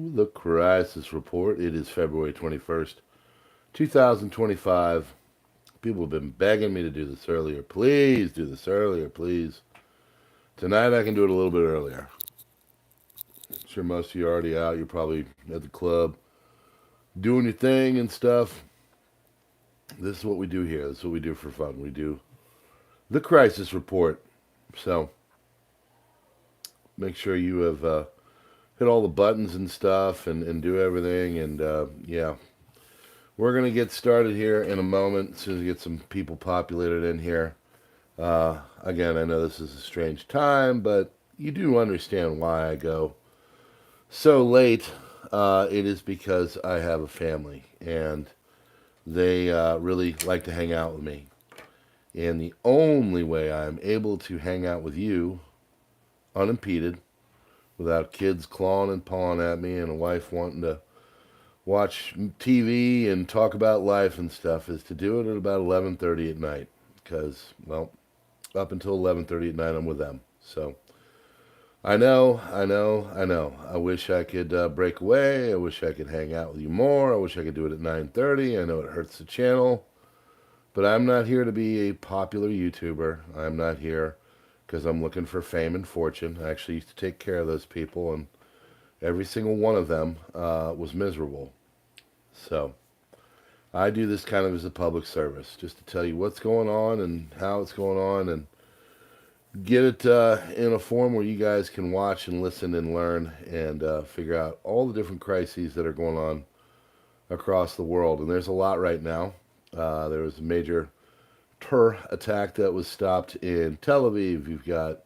The crisis report. It is February 21st, 2025. People have been begging me to do this earlier. Please do this earlier, please. Tonight I can do it a little bit earlier. I'm sure most of you are already out. You're probably at the club doing your thing and stuff. This is what we do here. This is what we do for fun. We do the crisis report. So make sure you have hit all the buttons and stuff and do everything. And yeah, we're going to get started here in a moment as soon as we get some people populated in here. Again, I know this is a strange time, but you do understand why I go so late. It is because I have a family, and they really like to hang out with me. And the only way I'm able to hang out with you unimpeded, without kids clawing and pawing at me and a wife wanting to watch TV and talk about life and stuff, is to do it at about 11:30 at night. Because, well, up until 11:30 at night, I'm with them. So I know. I wish I could break away. I wish I could hang out with you more. I wish I could do it at 9:30. I know it hurts the channel, but I'm not here to be a popular YouTuber. I'm not here because I'm looking for fame and fortune. I actually used to take care of those people, and every single one of them was miserable. So I do this kind of as a public service, just to tell you what's going on and how it's going on, and get it in a form where you guys can watch and listen and learn and figure out all the different crises that are going on across the world. And there's a lot right now. There was a major terror attack that was stopped in Tel Aviv. You've got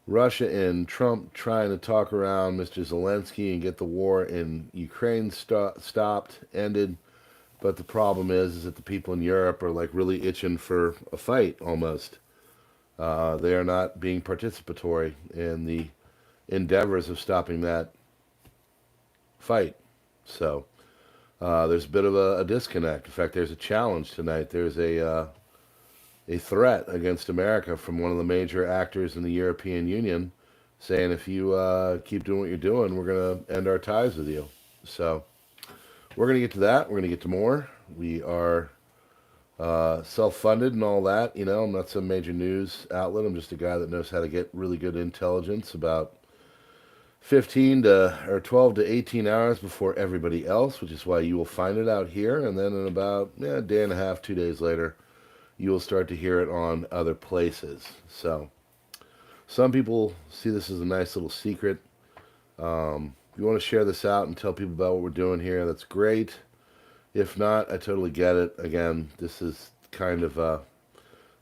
Russia and Trump trying to talk around Mr. Zelensky and get the war in Ukraine stopped, ended. But the problem is that the people in Europe are like really itching for a fight almost. They are not being participatory in the endeavors of stopping that fight. So there's a bit of a disconnect. In fact, there's a challenge tonight. There's a threat against America from one of the major actors in the European Union, saying if you keep doing what you're doing, we're going to end our ties with you. So we're going to get to that. We're going to get to more. We are self-funded and all that. You know, I'm not some major news outlet. I'm just a guy that knows how to get really good intelligence about 15 to or 12 to 18 hours before everybody else, which is why you will find it out here. And then in about a day and a half, 2 days later, you will start to hear it on other places. So some people see this as a nice little secret. If you want to share this out and tell people about what we're doing here, that's great. If not, I totally get it. Again, this is kind of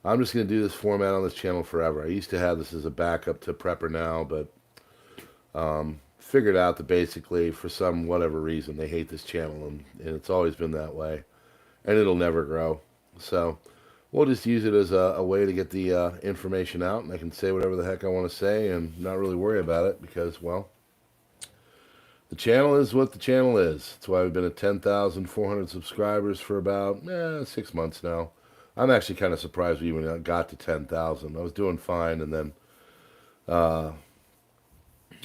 I'm just going to do this format on this channel forever. I used to have this as a backup to PrepperNow, but figured out that basically for some whatever reason they hate this channel, and it's always been that way, and it'll never grow. So we'll just use it as a way to get the information out, and I can say whatever the heck I want to say and not really worry about it because, well, the channel is what the channel is. That's why we've been at 10,400 subscribers for about 6 months now. I'm actually kind of surprised we even got to 10,000. I was doing fine, and then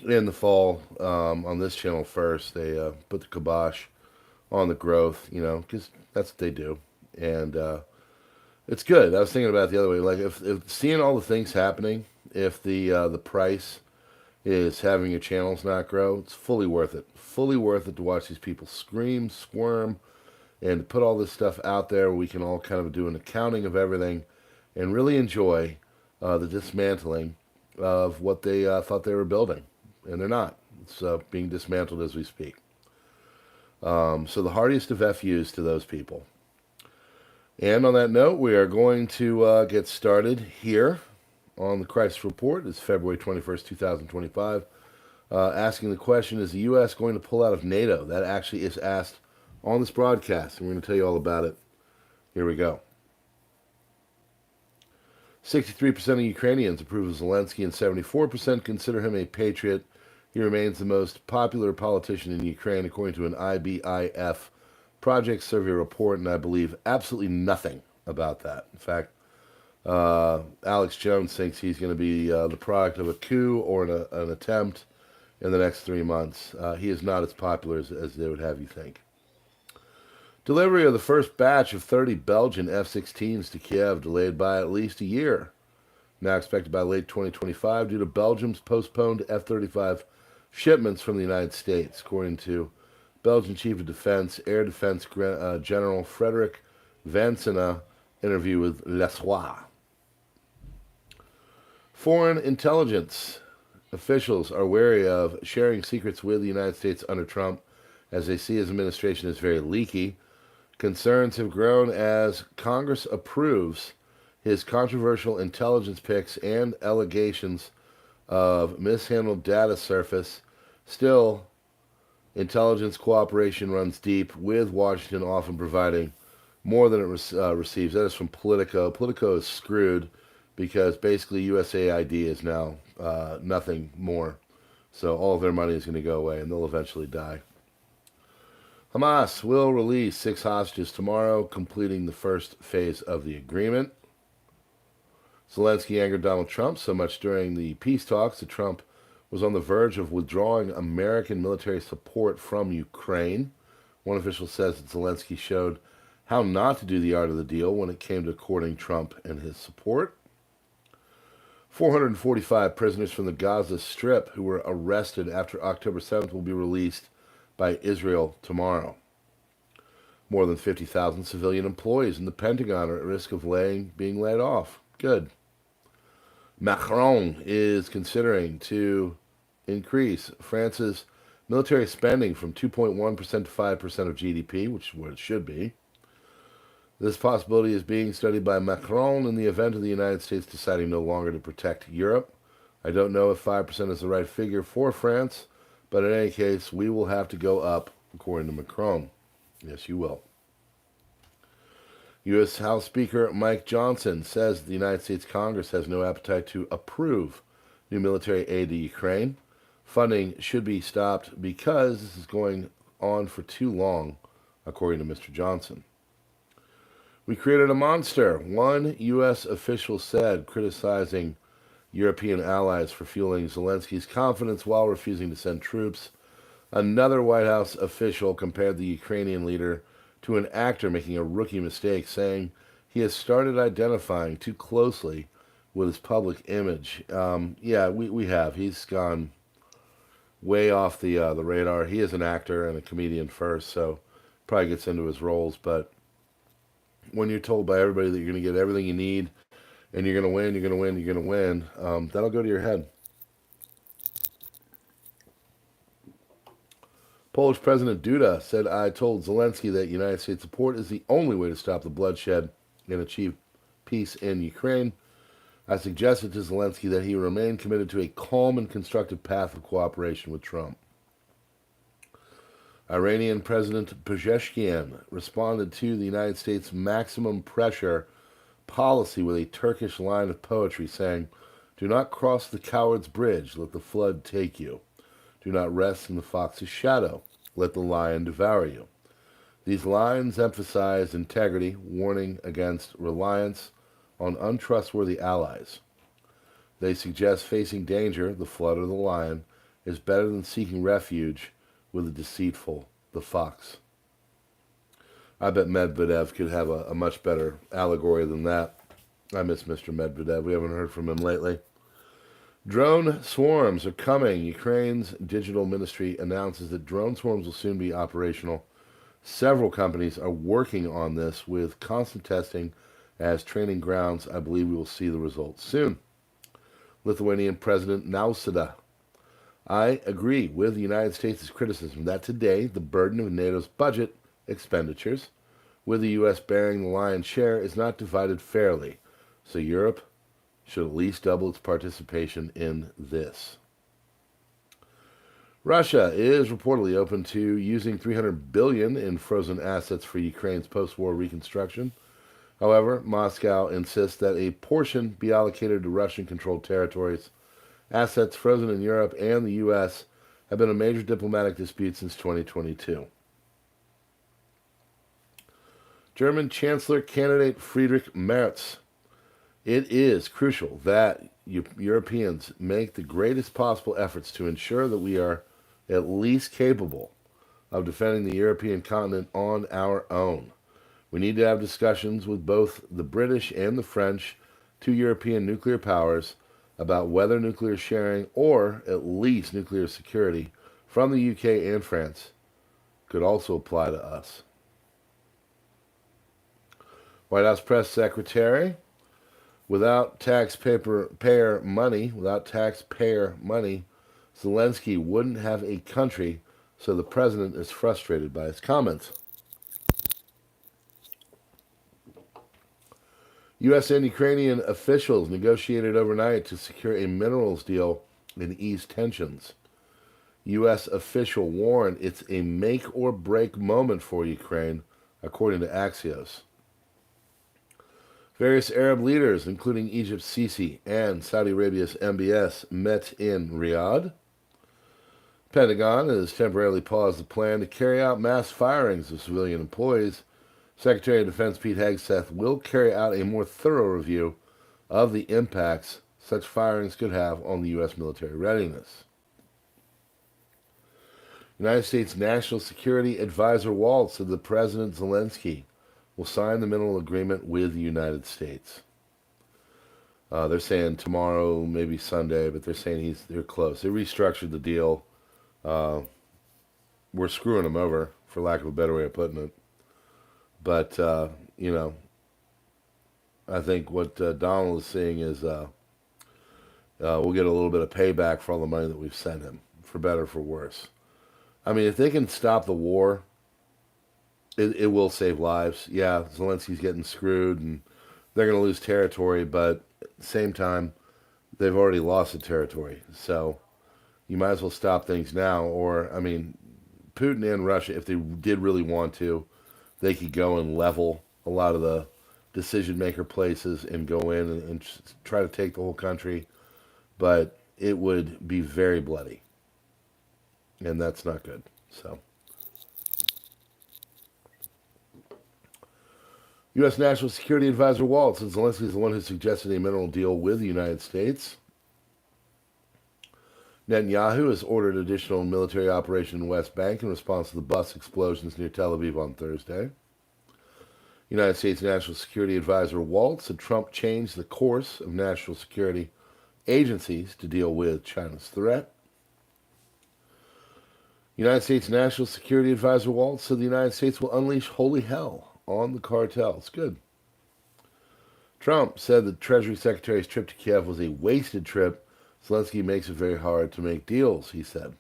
in the fall on this channel first, they put the kibosh on the growth, you know, because that's what they do. And it's good. I was thinking about it the other way. Like, if seeing all the things happening, if the price is having your channels not grow, it's fully worth it. Fully worth it to watch these people scream, squirm, and to put all this stuff out there. We can all kind of do an accounting of everything and really enjoy the dismantling of what they thought they were building. And they're not. It's being dismantled as we speak. So the heartiest of FUs to those people. And on that note, we are going to get started here on the Crisis Report. It's February 21st, 2025. Asking the question, is the U.S. going to pull out of NATO? That actually is asked on this broadcast, and we're going to tell you all about it. Here we go. 63% of Ukrainians approve of Zelensky, and 74% consider him a patriot. He remains the most popular politician in Ukraine, according to an IBIF project survey report, and I believe absolutely nothing about that. In fact, Alex Jones thinks he's going to be the product of a coup or an attempt in the next 3 months. He is not as popular as they would have you think. Delivery of the first batch of 30 Belgian F-16s to Kiev delayed by at least a year. Now expected by late 2025 due to Belgium's postponed F-35 shipments from the United States, according to Belgian Chief of Defense, Air Defense General Frederick Vansena, interview with Le Soir. Foreign intelligence officials are wary of sharing secrets with the United States under Trump, as they see his administration as very leaky. Concerns have grown as Congress approves his controversial intelligence picks and allegations of mishandled data surface. Still, intelligence cooperation runs deep, with Washington often providing more than it receives. That is from Politico. Politico is screwed because basically USAID is now nothing more. So all of their money is going to go away, and they'll eventually die. Hamas will release 6 hostages tomorrow, completing the first phase of the agreement. Zelensky angered Donald Trump so much during the peace talks that Trump was on the verge of withdrawing American military support from Ukraine. One official says that Zelensky showed how not to do the art of the deal when it came to courting Trump and his support. 445 prisoners from the Gaza Strip who were arrested after October 7th will be released by Israel tomorrow. More than 50,000 civilian employees in the Pentagon are at risk of being laid off. Good. Macron is considering to increase France's military spending from 2.1% to 5% of GDP, which is what it should be. This possibility is being studied by Macron in the event of the United States deciding no longer to protect Europe. I don't know if 5% is the right figure for France, but in any case, we will have to go up, according to Macron. Yes, you will. U.S. House Speaker Mike Johnson says the United States Congress has no appetite to approve new military aid to Ukraine. Funding should be stopped because this is going on for too long, according to Mr. Johnson. We created a monster, one U.S. official said, criticizing European allies for fueling Zelensky's confidence while refusing to send troops. Another White House official compared the Ukrainian leader to an actor making a rookie mistake, saying he has started identifying too closely with his public image. We have. He's gone way off the radar. He is an actor and a comedian first, so probably gets into his roles. But when you're told by everybody that you're going to get everything you need and you're going to win, you're going to win, that'll go to your head. Polish President Duda said, I told Zelensky that United States support is the only way to stop the bloodshed and achieve peace in Ukraine. I suggested to Zelensky that he remain committed to a calm and constructive path of cooperation with Trump. Iranian President Pezeshkian responded to the United States' maximum pressure policy with a Turkish line of poetry saying, do not cross the coward's bridge, let the flood take you. Do not rest in the fox's shadow, let the lion devour you. These lines emphasize integrity, warning against reliance on untrustworthy allies. They suggest facing danger, the flood or the lion, is better than seeking refuge with the deceitful, the fox. I bet Medvedev could have a much better allegory than that. I miss Mr. Medvedev. We haven't heard from him lately. Drone swarms are coming. Ukraine's digital ministry announces that drone swarms will soon be operational. Several companies are working on this with constant testing as training grounds. I believe we will see the results soon. Lithuanian President Nausėda. I agree with the United States' criticism that today the burden of NATO's budget expenditures, with the U.S. bearing the lion's share, is not divided fairly. So Europe should at least double its participation in this. Russia is reportedly open to using $300 billion in frozen assets for Ukraine's post-war reconstruction. However, Moscow insists that a portion be allocated to Russian-controlled territories. Assets frozen in Europe and the U.S. have been a major diplomatic dispute since 2022. German Chancellor candidate Friedrich Merz. It is crucial that Europeans make the greatest possible efforts to ensure that we are at least capable of defending the European continent on our own. We need to have discussions with both the British and the French, two European nuclear powers, about whether nuclear sharing or at least nuclear security from the UK and France could also apply to us. White House Press Secretary, without taxpayer money, Zelensky wouldn't have a country, so the president is frustrated by his comments. U.S. and Ukrainian officials negotiated overnight to secure a minerals deal and ease tensions. U.S. official warned it's a make-or-break moment for Ukraine, according to Axios. Various Arab leaders, including Egypt's Sisi and Saudi Arabia's MBS, met in Riyadh. Pentagon has temporarily paused the plan to carry out mass firings of civilian employees. Secretary of Defense Pete Hegseth will carry out a more thorough review of the impacts such firings could have on the U.S. military readiness. United States National Security Advisor Waltz said that President Zelensky will sign the mineral agreement with the United States. They're saying tomorrow, maybe Sunday, but they're saying they're close. They restructured the deal. We're screwing them over, for lack of a better way of putting it. But, I think what Donald is seeing is we'll get a little bit of payback for all the money that we've sent him, for better or for worse. I mean, if they can stop the war, it will save lives. Yeah, Zelensky's getting screwed, and they're going to lose territory, but at the same time, they've already lost the territory. So you might as well stop things now. Or, I mean, Putin and Russia, if they did really want to, they could go and level a lot of the decision-maker places and go in and try to take the whole country. But it would be very bloody. And that's not good. So, U.S. National Security Advisor Waltz says Zelensky is the one who suggested a mineral deal with the United States. Netanyahu has ordered additional military operation in the West Bank in response to the bus explosions near Tel Aviv on Thursday. United States National Security Advisor Waltz said Trump changed the course of national security agencies to deal with China's threat. United States National Security Advisor Waltz said the United States will unleash holy hell on the cartels. Good. Trump said the Treasury Secretary's trip to Kiev was a wasted trip. Zelensky makes it very hard to make deals, he said.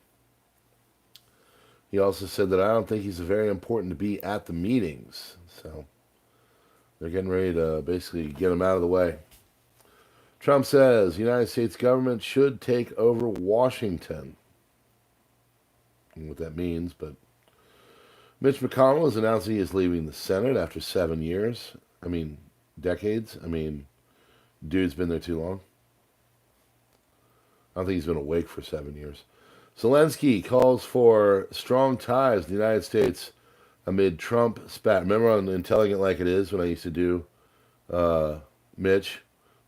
He also said that I don't think he's very important to be at the meetings. So they're getting ready to basically get him out of the way. Trump says the United States government should take over Washington. I don't know what that means, but Mitch McConnell has announced he is leaving the Senate after 7 years. Decades. Dude's been there too long. I don't think he's been awake for 7 years. Zelensky calls for strong ties to the United States amid Trump spat. Remember on Intelligent Like It Is when I used to do Mitch?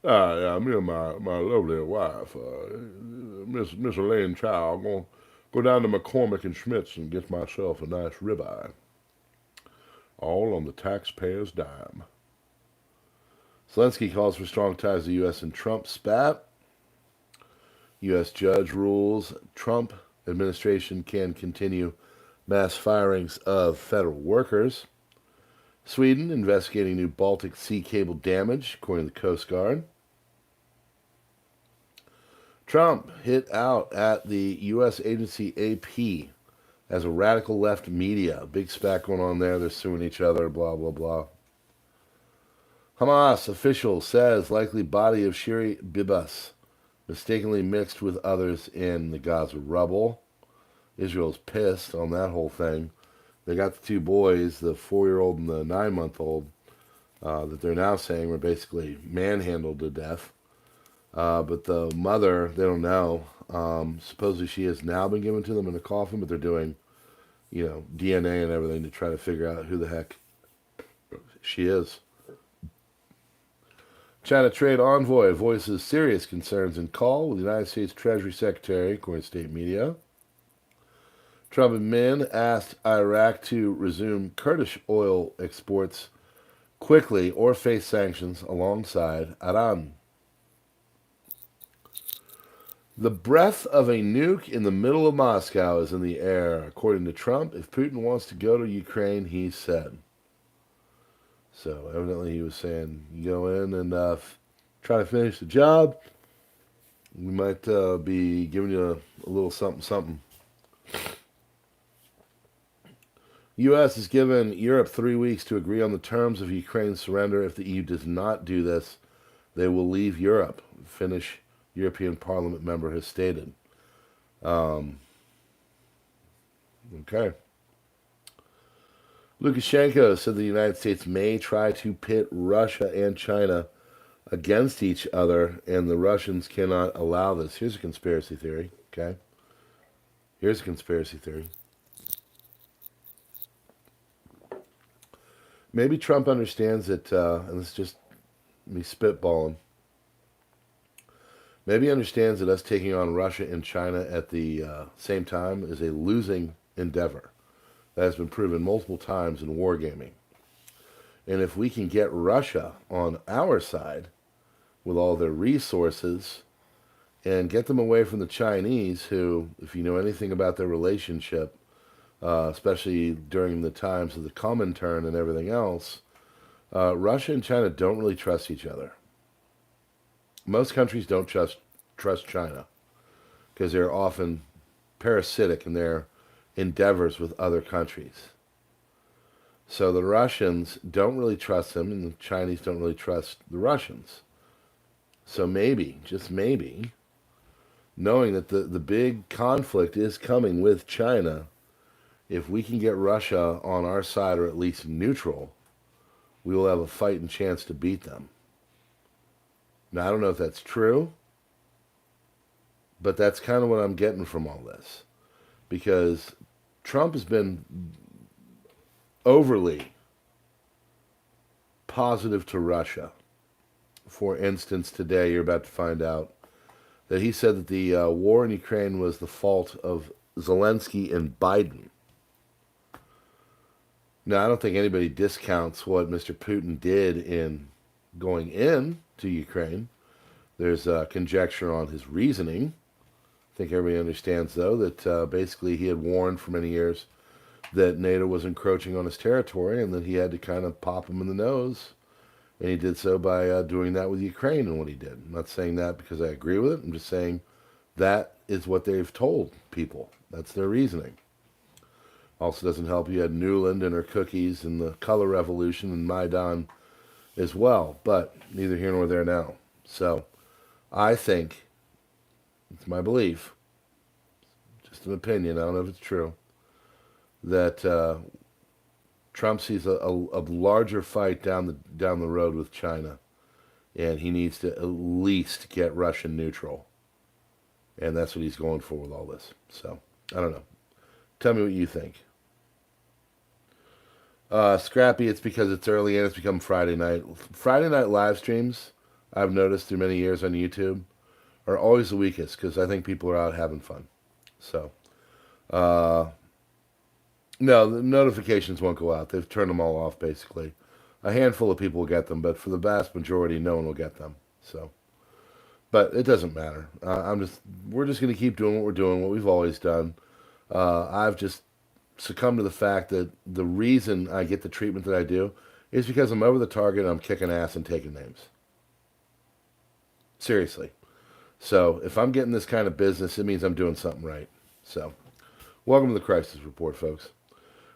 Yeah, me and my lovely wife, Miss Elaine Chow, I'm going to go down to McCormick and Schmidt's and get myself a nice ribeye. All on the taxpayer's dime. Zelensky calls for strong ties to the U.S. and Trump spat. U.S. judge rules Trump administration can continue mass firings of federal workers. Sweden investigating new Baltic Sea cable damage, according to the Coast Guard. Trump hit out at the U.S. agency AP as a radical left media. Big spat going on there. They're suing each other, blah, blah, blah. Hamas official says likely body of Shiri Bibas mistakenly mixed with others in the Gaza rubble. Israel's pissed on that whole thing. They got the two boys, the 4-year-old and the 9-month-old, that they're now saying were basically manhandled to death. But the mother, they don't know. Supposedly she has now been given to them in a coffin, but they're doing, DNA and everything to try to figure out who the heck she is. China trade envoy voices serious concerns in call with the United States Treasury Secretary, according to state media. Trump admin asked Iraq to resume Kurdish oil exports quickly or face sanctions alongside Iran. The breath of a nuke in the middle of Moscow is in the air, according to Trump. If Putin wants to go to Ukraine, he said. So evidently he was saying, you go in and try to finish the job. We might be giving you a little something, something. U.S. has given Europe 3 weeks to agree on the terms of Ukraine's surrender. If the EU does not do this, they will leave Europe, Finnish European Parliament member has stated. Okay. Lukashenko said the United States may try to pit Russia and China against each other, and the Russians cannot allow this. Here's a conspiracy theory, okay? Here's a conspiracy theory. Maybe Trump understands that, and this is just me spitballing, maybe he understands that us taking on Russia and China at the same time is a losing endeavor. That has been proven multiple times in wargaming. And if we can get Russia on our side with all their resources and get them away from the Chinese, who, if you know anything about their relationship, especially during the times of the Comintern and everything else, Russia and China don't really trust each other. Most countries don't trust China because they're often parasitic in their endeavors with other countries. So the Russians don't really trust them, and the Chinese don't really trust the Russians. So maybe, just maybe, knowing that the big conflict is coming with China, if we can get Russia on our side, or at least neutral, we will have a fighting chance to beat them. Now, I don't know if that's true, but that's kind of what I'm getting from all this. Because Trump has been overly positive to Russia. For instance, today you're about to find out that he said that the war in Ukraine was the fault of Zelensky and Biden. Now, I don't think anybody discounts what Mr. Putin did in going in to Ukraine. There's conjecture on his reasoning. I think everybody understands, though, that basically he had warned for many years that Nato was encroaching on his territory and that he had to kind of pop him in the nose. And he did so by doing that with Ukraine and what he did. I'm not saying that because I agree with it. I'm just saying that is what they've told people. That's their reasoning. Also doesn't help you had Newland and her cookies and the color revolution and Maidan as well. But neither here nor there now. So I think, it's my belief, just an opinion, I don't know if it's true, that Trump sees a larger fight down the road with China, and he needs to at least get Russia neutral, and that's what he's going for with all this. So I don't know. Tell me what you think. Scrappy, it's because it's early and it's become Friday night. Friday night live streams, I've noticed through many years on YouTube, are always the weakest because I think people are out having fun. So, no, the notifications won't go out. They've turned them all off, basically. A handful of people will get them, but for the vast majority, no one will get them. So, but it doesn't matter. We're just going to keep doing what we're doing, what we've always done. I've just succumbed to the fact that the reason I get the treatment that I do is because I'm over the target and I'm kicking ass and taking names. Seriously. So if I'm getting this kind of business, it means I'm doing something right. So welcome to the Crisis Report, folks.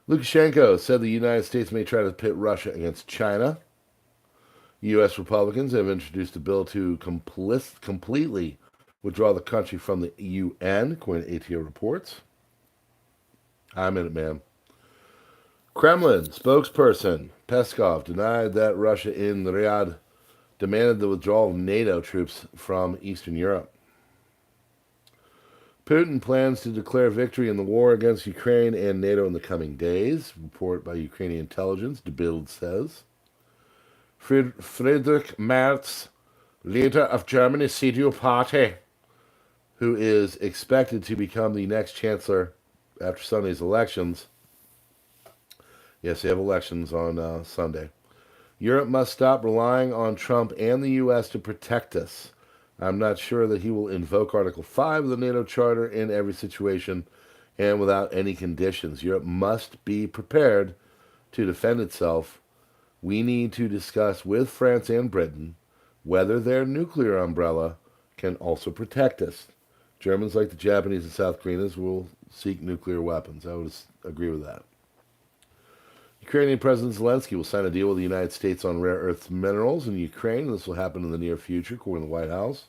Lukashenko said the United States may try to pit Russia against China. U.S. Republicans have introduced a bill to completely withdraw the country from the UN, according to ATO reports. I'm in it, man. Kremlin spokesperson Peskov denied that Russia in Riyadh demanded the withdrawal of NATO troops from Eastern Europe. Putin plans to declare victory in the war against Ukraine and NATO in the coming days, report by Ukrainian intelligence, De Bild says. Friedrich Merz leader of Germany's CDU party, who is expected to become the next chancellor after Sunday's elections. Yes, they have elections on Sunday. Europe must stop relying on Trump and the U.S. to protect us. I'm not sure that he will invoke Article 5 of the NATO Charter in every situation and without any conditions. Europe must be prepared to defend itself. We need to discuss with France and Britain whether their nuclear umbrella can also protect us. Germans, like the Japanese and South Koreans, will seek nuclear weapons. I would agree with that. Ukrainian President Zelensky will sign a deal with the United States on rare earth minerals in Ukraine. This will happen in the near future, according to the White House.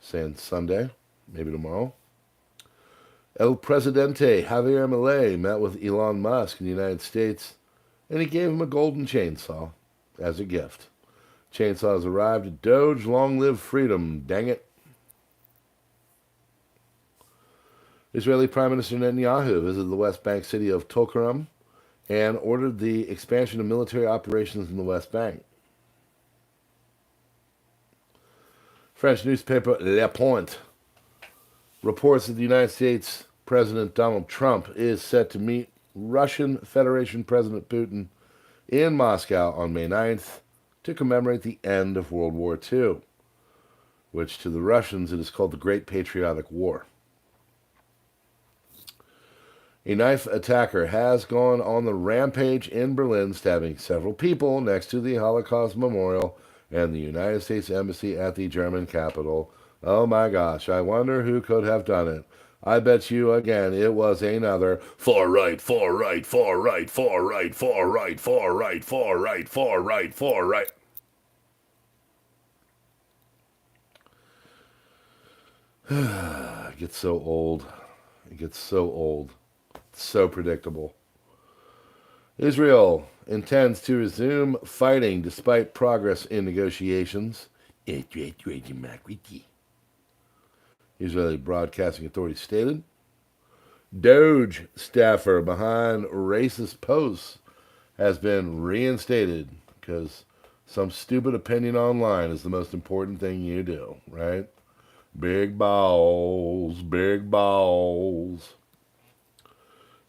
Saying Sunday, maybe tomorrow. El Presidente Javier Milei met with Elon Musk in the United States, and he gave him a golden chainsaw as a gift. Chainsaw has arrived at Doge. Long live freedom, dang it. Israeli Prime Minister Netanyahu visited the West Bank city of Tulkarem and ordered the expansion of military operations in the West Bank. French newspaper Le Point reports that the United States President Donald Trump is set to meet Russian Federation President Putin in Moscow on May 9th to commemorate the end of World War II, which to the Russians it is called the Great Patriotic War. A knife attacker has gone on the rampage in Berlin, stabbing several people next to the Holocaust Memorial and the United States Embassy at the German capital. Oh my gosh, I wonder who could have done it. I bet you again it was another far right, far right, far right, far right, far right, far right, far right, far right, far right. It gets so old. It gets so old. So predictable. Israel intends to resume fighting despite progress in negotiations. Israeli Broadcasting Authority stated. Doge staffer behind racist posts has been reinstated because some stupid opinion online is the most important thing you do, right? Big balls, big balls.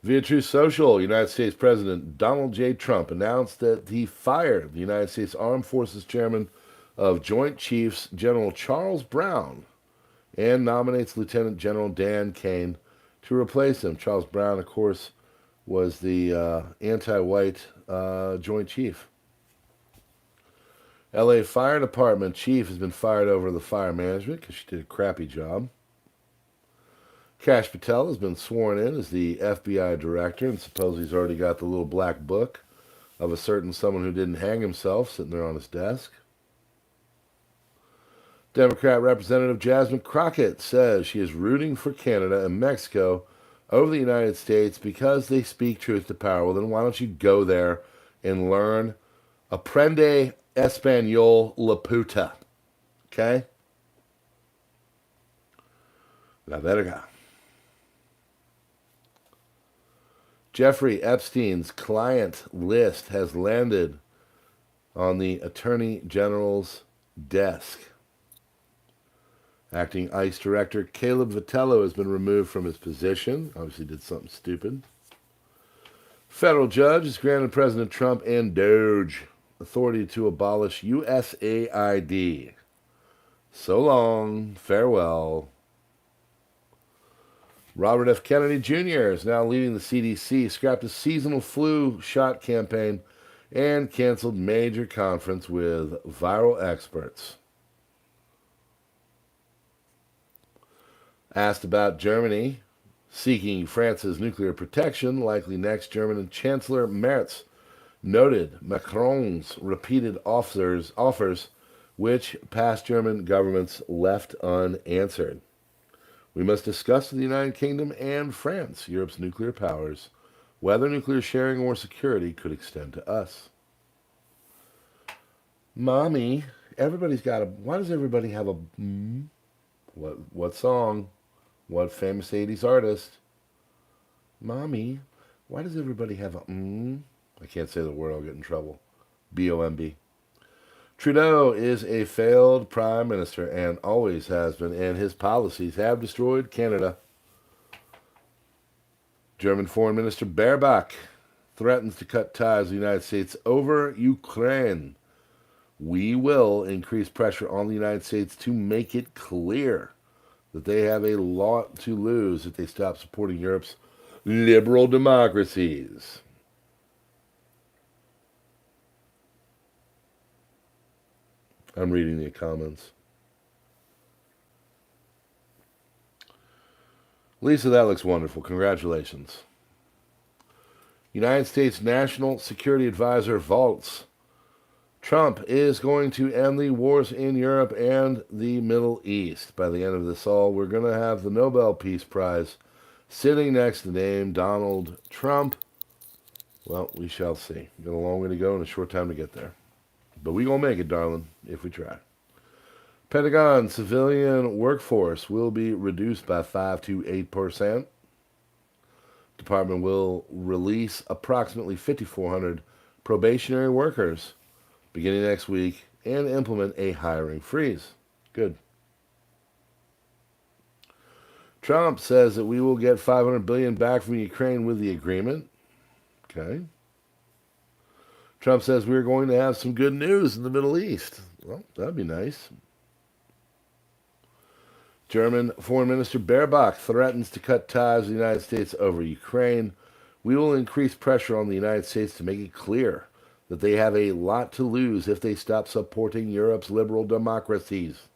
Via Truth Social, United States President Donald J. Trump announced that he fired the United States Armed Forces Chairman of Joint Chiefs General Charles Brown and nominates Lieutenant General Dan Kane to replace him. Charles Brown, of course, was the anti-white Joint Chief. LA Fire Department Chief has been fired over the fire management because she did a crappy job. Kash Patel has been sworn in as the FBI director, and suppose he's already got the little black book of a certain someone who didn't hang himself sitting there on his desk. Democrat Representative Jasmine Crockett says she is rooting for Canada and Mexico over the United States because they speak truth to power. Well, then why don't you go there and learn Aprende Español la puta. Okay? La verga. Jeffrey Epstein's client list has landed on the Attorney General's desk. Acting ICE Director Caleb Vitello has been removed from his position. Obviously did something stupid. Federal judge has granted President Trump and Doge authority to abolish USAID. So long. Farewell. Robert F. Kennedy Jr. is now leading the CDC, scrapped a seasonal flu shot campaign, and canceled major conference with viral experts. Asked about Germany seeking France's nuclear protection, likely next German Chancellor Merz noted Macron's repeated offers which past German governments left unanswered. We must discuss with the United Kingdom and France, Europe's nuclear powers, whether nuclear sharing or security could extend to us. Mommy, everybody's got a... Why does everybody have a... What song? What famous 80s artist? Mommy, why does everybody have a... I can't say the word, I'll get in trouble. B-O-M-B. Trudeau is a failed prime minister and always has been, and his policies have destroyed Canada. German Foreign Minister Baerbock threatens to cut ties with the United States over Ukraine. We will increase pressure on the United States to make it clear that they have a lot to lose if they stop supporting Europe's liberal democracies. I'm reading the comments. Lisa, that looks wonderful. Congratulations. United States National Security Advisor vaults. Trump is going to end the wars in Europe and the Middle East. By the end of this all, we're going to have the Nobel Peace Prize sitting next to the name Donald Trump. Well, we shall see. We've got a long way to go and a short time to get there. But we gonna make it, darling, if we try. Pentagon civilian workforce will be reduced by 5 to 8%. Department will release approximately 5,400 probationary workers beginning next week and implement a hiring freeze. Good. Trump says that we will get $500 billion back from Ukraine with the agreement. Okay. Trump says we're going to have some good news in the Middle East. Well, that'd be nice. German Foreign Minister Baerbock threatens to cut ties with the United States over Ukraine. We will increase pressure on the United States to make it clear that they have a lot to lose if they stop supporting Europe's liberal democracies.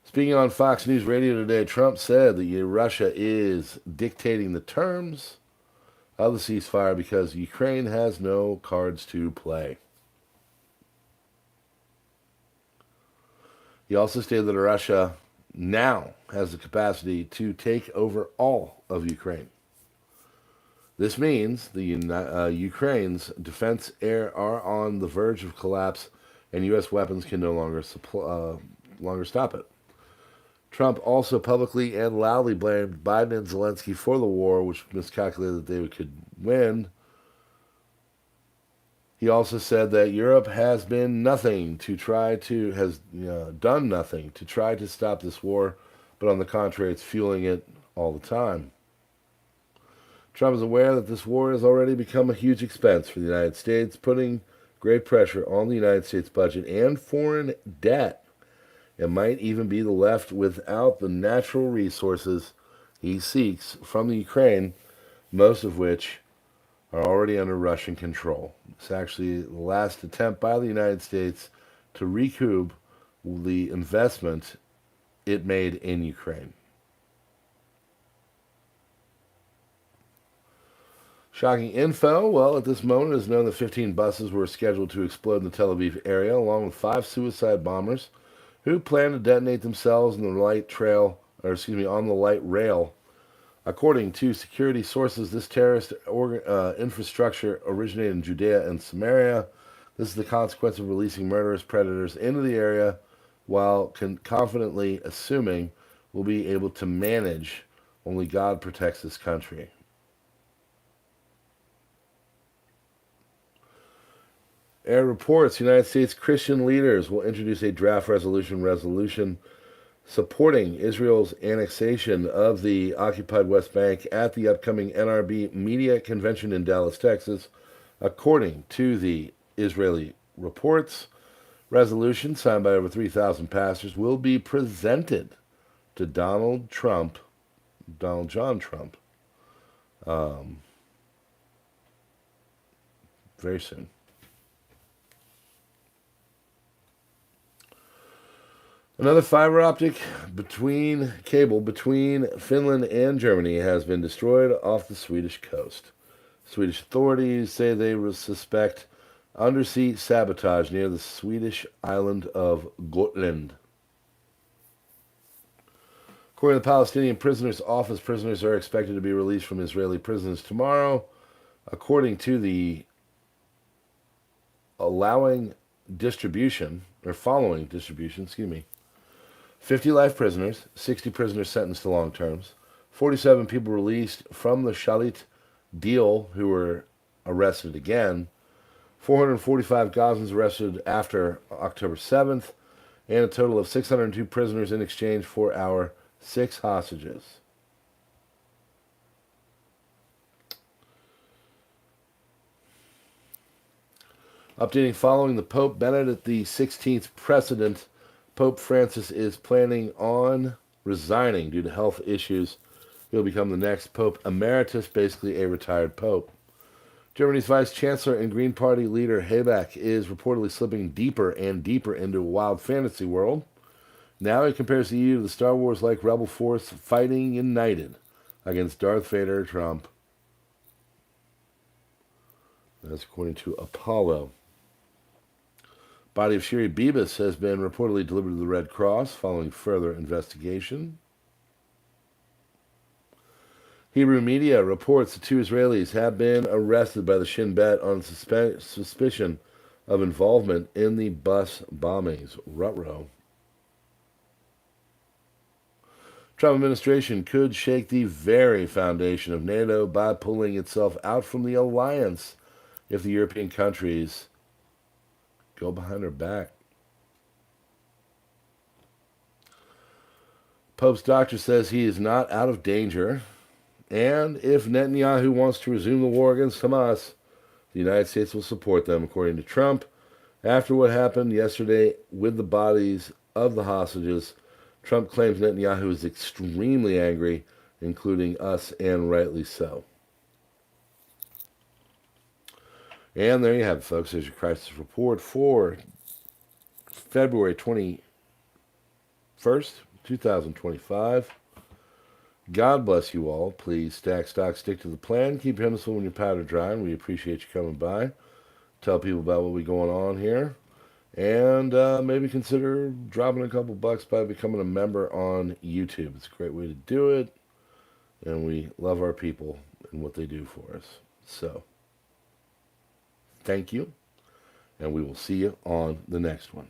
Speaking on Fox News Radio today, Trump said that Russia is dictating the terms of the ceasefire because Ukraine has no cards to play. He also stated that Russia now has the capacity to take over all of Ukraine. This means the Ukraine's defense air are on the verge of collapse, and U.S. weapons can no longer stop it. Trump also publicly and loudly blamed Biden and Zelensky for the war, which miscalculated that they could win. He also said that Europe has done nothing to try to stop this war, but on the contrary, it's fueling it all the time. Trump is aware that this war has already become a huge expense for the United States, putting great pressure on the United States budget and foreign debt. It might even be the left without the natural resources he seeks from the Ukraine, most of which are already under Russian control. It's actually the last attempt by the United States to recoup the investment it made in Ukraine. Shocking info. Well, at this moment, it is known that 15 buses were scheduled to explode in the Tel Aviv area, along with 5 suicide bombers who plan to detonate themselves on the light rail. According to security sources, this terrorist infrastructure originated in Judea and Samaria. This is the consequence of releasing murderous predators into the area while confidently assuming we'll be able to manage. Only God protects this country. Air reports United States Christian leaders will introduce a draft resolution supporting Israel's annexation of the occupied West Bank at the upcoming NRB Media Convention in Dallas, Texas. According to the Israeli reports, resolution signed by over 3,000 pastors will be presented to Donald John Trump, very soon. Another fiber optic cable between Finland and Germany has been destroyed off the Swedish coast. Swedish authorities say they suspect undersea sabotage near the Swedish island of Gotland. According to the Palestinian Prisoners' Office, prisoners are expected to be released from Israeli prisons tomorrow. According to the following distribution, 50 life prisoners, 60 prisoners sentenced to long terms, 47 people released from the Shalit deal who were arrested again, 445 Gazans arrested after October 7th, and a total of 602 prisoners in exchange for our 6 hostages. Updating following the Pope Benedict XVI precedent, Pope Francis is planning on resigning due to health issues. He'll become the next Pope Emeritus, basically a retired Pope. Germany's Vice Chancellor and Green Party leader Habeck is reportedly slipping deeper and deeper into a wild fantasy world. Now he compares the EU to the Star Wars-like rebel force fighting united against Darth Vader Trump. That's according to Apollo. Body of Shiri Bibas has been reportedly delivered to the Red Cross following further investigation. Hebrew media reports the 2 Israelis have been arrested by the Shin Bet on suspicion of involvement in the bus bombings. Ruh-roh. Trump administration could shake the very foundation of NATO by pulling itself out from the alliance if the European countries go behind her back. Pope's doctor says he is not out of danger, and if Netanyahu wants to resume the war against Hamas, the United States will support them, according to Trump. After what happened yesterday with the bodies of the hostages, Trump claims Netanyahu is extremely angry, including us, and rightly so. And there you have it, folks. There's your crisis report for February 21st, 2025. God bless you all. Please stack stock, stick to the plan. Keep your hands full when your powder dry, and we appreciate you coming by. Tell people about what we're going on here. And maybe consider dropping a couple bucks by becoming a member on YouTube. It's a great way to do it. And we love our people and what they do for us. So, thank you. And we will see you on the next one.